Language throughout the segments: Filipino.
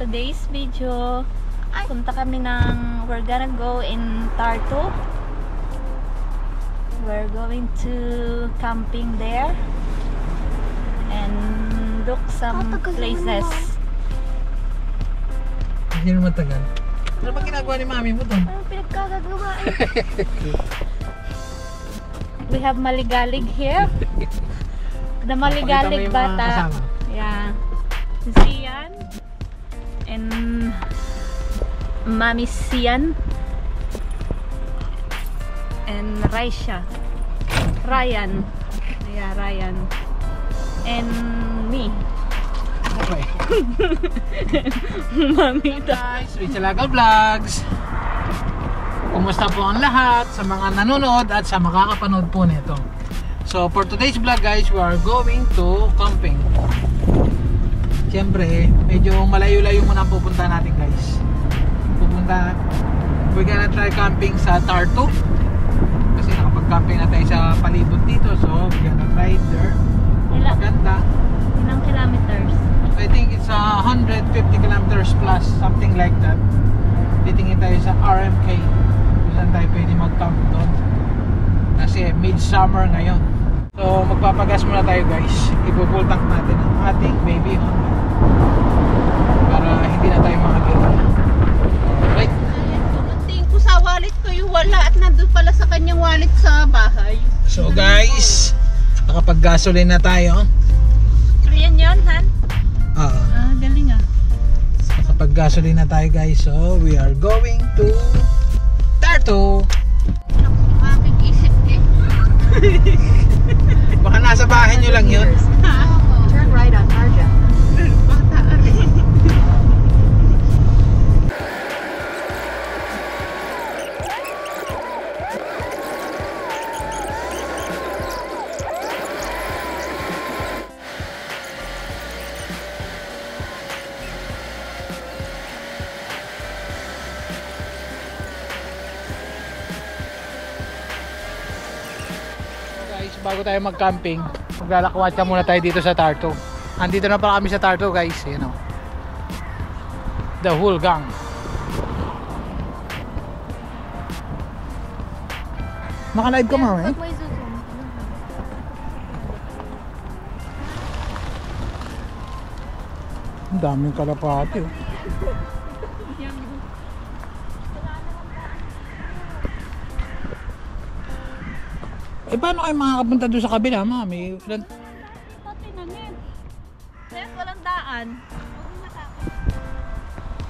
today's video, punta kami we're gonna go in Tartu. We're going to camping there and look some places. Hindi naman tagal. Ano ba ginagawa ni mami mo doon? Anong pinagkagagawa eh? We have Maligalig here. The Maligalig bata. Yeah. Sian and Mami Sian and Raisha. Ryan. Yeah, Ryan. And me. Okay. Mami Guys, Rachel Agal Vlogs. Kumusta po ang lahat sa mga nanonood at sa makakapanood po nito. So for today's vlog guys, we are going to camping. Siyempre, medyo malayo-layo muna ang pupunta natin guys. We're gonna try camping sa Tartu. Kasi nakapag-camping na tayo sa palibot dito. So we're gonna try it there. Maganda. Ilang kilometers? I think it's 150 kilometers plus, something like that. Titingin tayo sa RMK kung saan tayo pwede mag-camp doon. Kasi midsummer ngayon. So magpapagas muna tayo guys. Ipo-full tank natin ang ating baby Honda para hindi na tayo makagila. Right? Tingin ko sa wallet ko yung wala at nandun pala sa kanyang wallet sa bahay. So guys, nakapag-gasoline na tayo. Ayan yun, Han? Galing ah. Nakapag-gasoline na tayo guys. So we are going to Tartu. Aking isip eh. Baka nasa bahay nyo lang yun. Turn right on Marja. Bata rin. Bago tayo mag-camping, maglalakwatsa muna tayo dito sa Tartu. Andito na pala kami sa Tartu guys, you know. The whole gang. Naka-live ka mami? Ang daming kalapati oh. Eh paano kayo makakapunta doon sa kabila, mami? Patinanin. Yes, walang daan.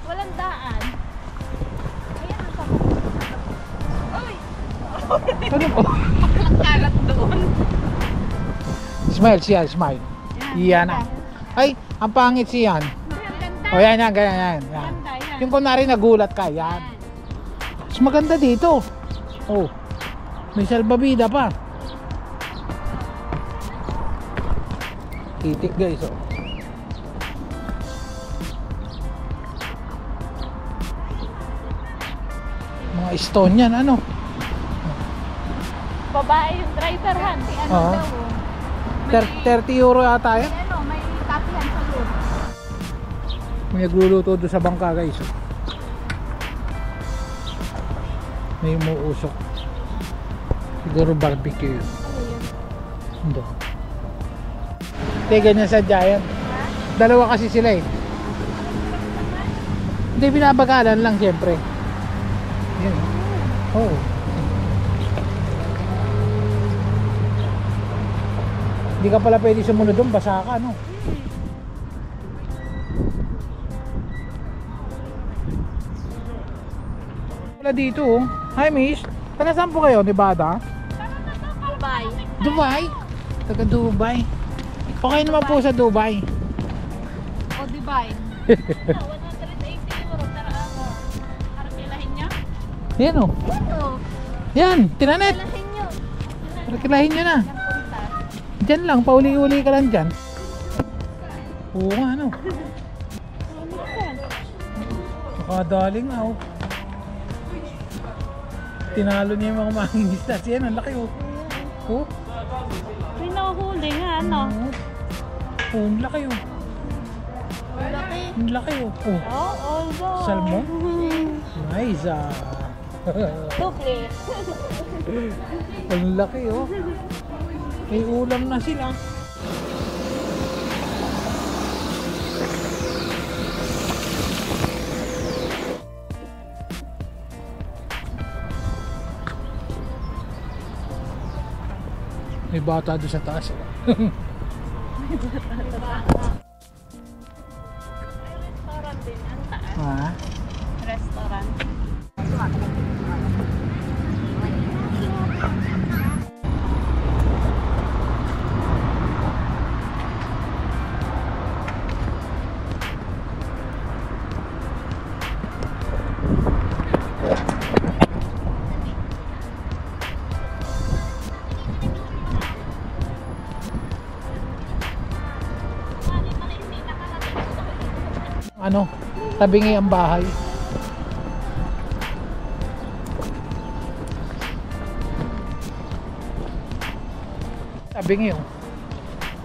Walang daan. Ayan ang papunta. Ay! Ano po? Kalat doon. Smile siya, smile. Yan na. Ay, ang pangit siyan. O yan, yan, ganyan, yan. Yung kunwari nagulat ka, yan. Mas maganda dito. Oh, may salbabida pa. Titik guys, oh. Mga stone yan, ano? Babae yung driver, Han. Ano Oo. daw? 30 euro yata yan. Ano, may kapihan sa loob. May nagluluto doon sa bangka guys, oh. May umuusok. Siguro barbecue. Hindi. Hindi, ganyan sa Giant. Dalawa kasi sila eh. Hindi, binabagalan lang siyempre. Yan. Oh. Hindi ka pala pwede sumunod doon, basa ka, no? Wala dito, oh. Hi, miss. Taga saan po kayo, Nevada? Dubai. Dubai? Taga Dubai. Okay naman po sa Dubai. O, Dubai. 180 euro. Tara ako. Arkilahin niya? Yan, oh. Ano? Yan, tinanet. Arkilahin niyo. Arkilahin nyo na. Punta. Diyan lang, pauli-uli ka lang dyan. Oo nga, ano. Nakadaling nga, oh. Tinalo niya yung mga mangingisda. Yan, ang laki, oh. Oh. May nahuhuli nga, ano? Oh, ang laki, oh. Laki. Ang laki oh. Oh. Oh, although. Salmon? Nice ah. Dupli. Ang laki oh. May ulam na sila. May bata doon sa taas. Restaurant din ang taas. Ha? Restaurant. Ano? Tabingi ang bahay. Tabingi oh.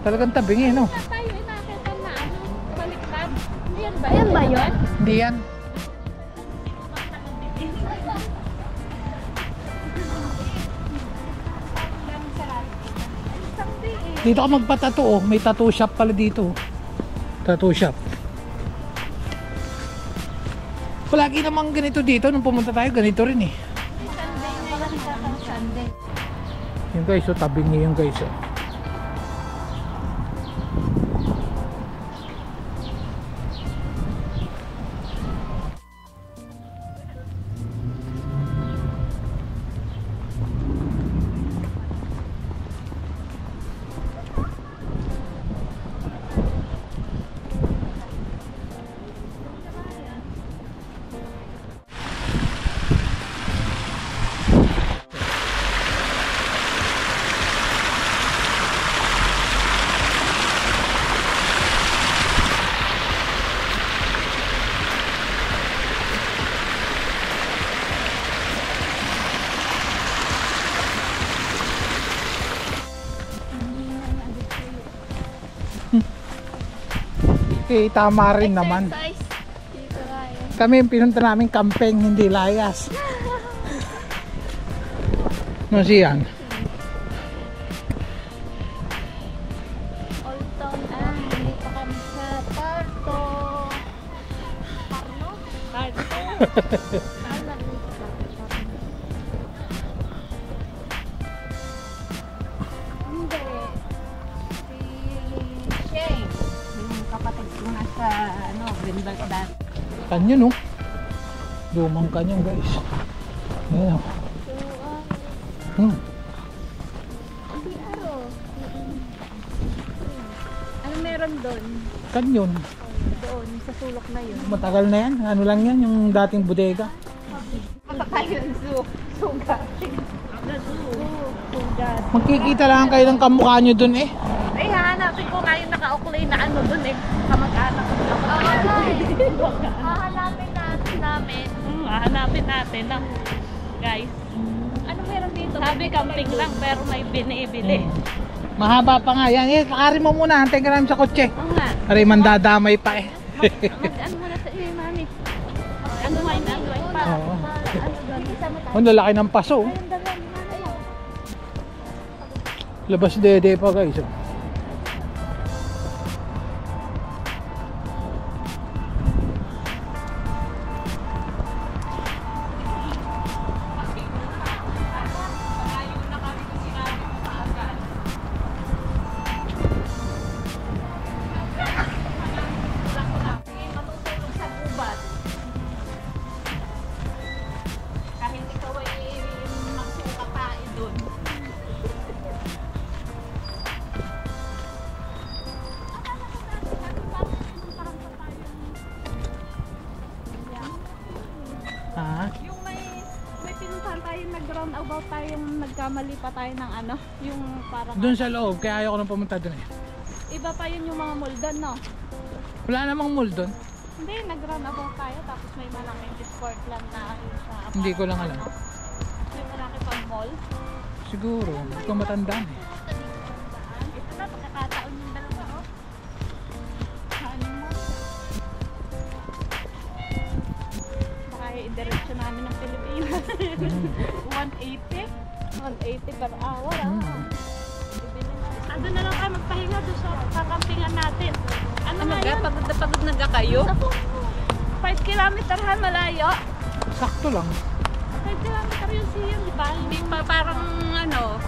Talagang tabingi no? Tayo inakita na ano, baliktad. Hindi yan ba? Yan ba yun? Hindi yan. Dito ka magpatato oh. May tattoo shop pala dito. Tattoo shop. Palagi namang ganito dito. Nung pumunta tayo, ganito rin eh. Sunday na lang sa Sunday. Yung guys, so tabing niya yung guys. Oh. Okay, tama rin naman. Dito tayo. Kami yung pinunta namin camping, hindi layas. Ano siyan? Old Town. Hindi pa kami sa Parto. Parno? Parto. Hindi. Si Shane. Yung kapatid ko nasa Greenberg dati. Kanyo no? Lumang kanyo guys. Ayan. Hindi araw. Ano meron doon? Kanyon. Doon, sa sulok na yun. Matagal na yan. Ano lang yan, yung dating bodega. Punta tayo ng zoo. Sugat. Sugat. Magkikita lang kayo ng kamukha nyo dun eh. Ay, hahanapin ko nga yung naka-uklay na ano dun eh. Kamag-anak ko. Hahanapin namin. Hahanapin natin lang. Guys. Ano meron dito? Sabi camping lang pero may binibili. Mahaba pa nga yan. Eh, pakarin mo muna. Hantay ka namin sa kotse. Oo nga. Aray, mandadamay pa eh. Mag-ano muna sa iyo, mami. Unwind pa. Oo. Ano doon? Isama tayo. Ang lalaki ng paso. Oh. Ayun, dami. Ayun. Labas dede pa guys. Oh. Matutulog sa gubat. Kahit ikaw ay magsuka pa doon. Ha? Yung may pinuntahan tayo, nag-roundabout tayo, yung nagkamali pa tayo ng ano, yung parang Doon sa loob. Kaya ayaw ko nang pumunta doon eh. iba pa yun yung mga muldan, no? Wala namang mall doon. Hindi, nag-roundabout tayo, tapos may malaking sport lang na sa Hindi ko lang alam. may malaki pang mall. Siguro. Hindi ko matandaan eh. Ito na, pagkakataon yung dalawa, oh. Saan yung mall? ay diretso namin ng Pilipinas. 180? 180 per hour. Doon na lang tayo magpahinga doon sa kakampingan natin. Ano nga yun? Pagod na kayo? 5 kilometer ha, malayo. Sakto lang. 5 kilometer yun siya, di ba? Hindi pa parang ano,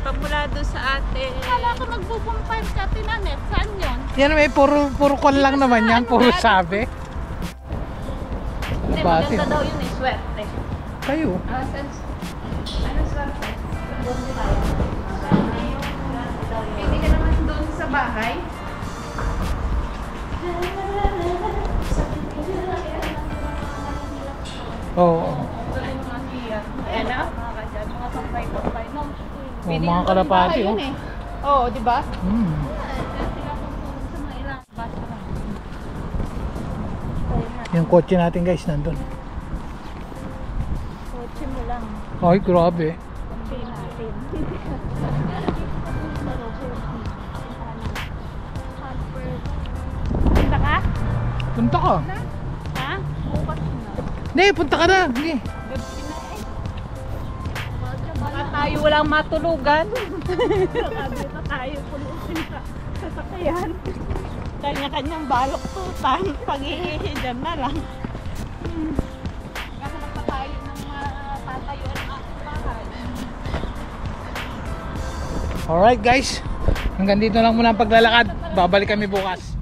pagmula doon sa ate. Kala ko magbubumpire ka, tinanet. Saan yun? Yan may puro kwan lang naman yan, puro sabi. Hindi, Kalapati. maganda daw yun eh, swerte. Kayo. Ano swerte? Hindi ka naman doon sa bahay. Oo. Ayan na. Mga sampay-sampay. No? Mga kalapati. Oh. Oo, di ba? Yung kotse natin guys nandun. Kotse mo lang. Ay, grabe. Kampi natin. Punta ka? Punta ka. Ha? Bukas na. Hindi, punta ka na. Hindi. Gabi na eh. Baka tayo walang matulugan. Sabi na tayo pulutin sa sasakyan. Kanya-kanyang balok-tutan. Pag-iihi dyan na lang. Kahanap pa tayo ng tatayuan ng bahay. Alright guys. Hanggang dito lang muna ang paglalakad. Babalik kami bukas.